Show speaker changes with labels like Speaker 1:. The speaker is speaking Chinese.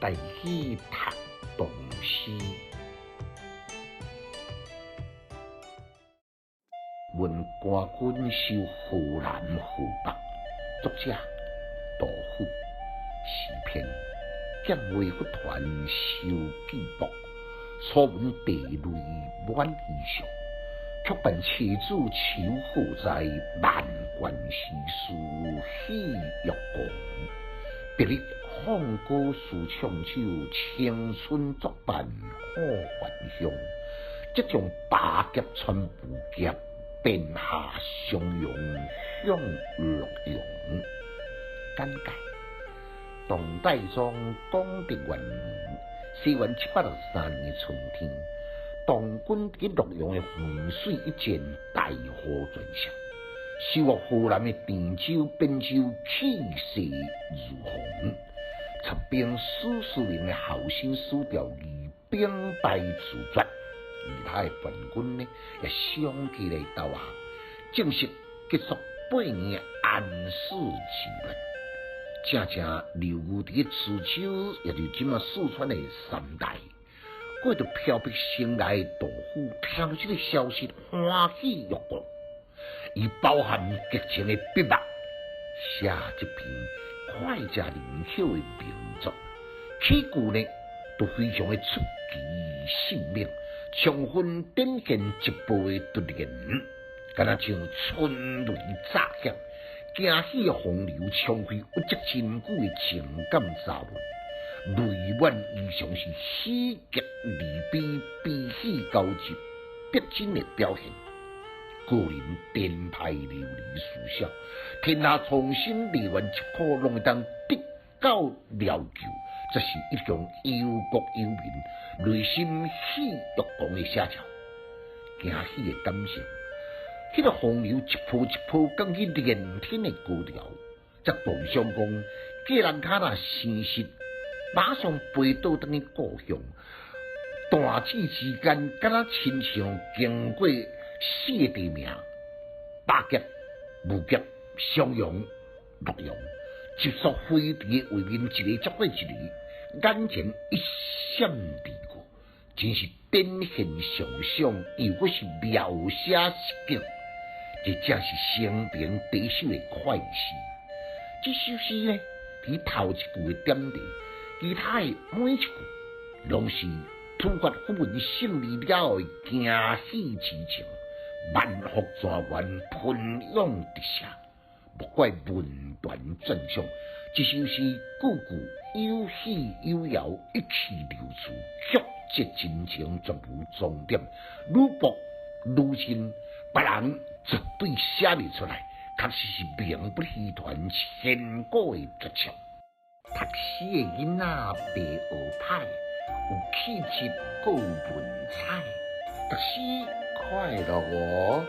Speaker 1: 带去读唐诗。闻官军收河南河北，作者杜甫。诗篇剑卫虎团收巨木，初闻地雷满衣裳。却伴妻子求何在，万贯诗书喜欲狂。别日放歌诉唱酒，青春作伴好还乡。即将八劫穿不劫，便下襄阳向洛阳。简介：唐代宗光德元年，西元763年春天，唐军伫洛阳的浑水一战大获全胜，收获河南的汴州、汴州气势如虹。插兵史思明的后生史调以兵败自绝，而他的叛军呢也相继来投降，正式结束8年的安史之乱。正正流寓伫磁州，也就今四川的三代，过着飘泊生来的杜甫，听到这个消息欢喜欲狂，伊包含激情的笔墨，写这篇脍炙人口的名作，起句呢都非常的出奇性命，充分展现一部的独言，敢若像春雷乍响，惊喜的洪流冲开不值珍贵的情感杂论，泪满衣裳是喜极而悲，悲喜交集，逼真的表现。个人颠沛流离思想，天下重新历完一苦，拢会当得到了救，这是一种忧国忧民、内心喜欲狂的写照。惊喜的感情，迄个洪流一波一波降去连天的高潮，则动相讲，既然他那生失，马上飞倒转去故乡。弹指之间，敢若亲像经过4个地名：八劫、无劫、襄阳、洛阳，急速飞驰的画面，一个接过一个，眼前一闪而过，真是展现想象，又或是描写实景，这正是生平第一首的快诗。这首诗呢，伫头一句的点题，其他的每一句拢是突发符文胜利了后的惊喜之情，万福全员，喷涌直下，莫怪文断正向。这首诗句句有喜有摇，一气流出，曲折真情，绝无重点，愈薄愈深，别人绝对写不出来，确实是名不虚传，千古的绝唱。读诗的囡仔白学歹，有气质，够文采，读诗快乐哦。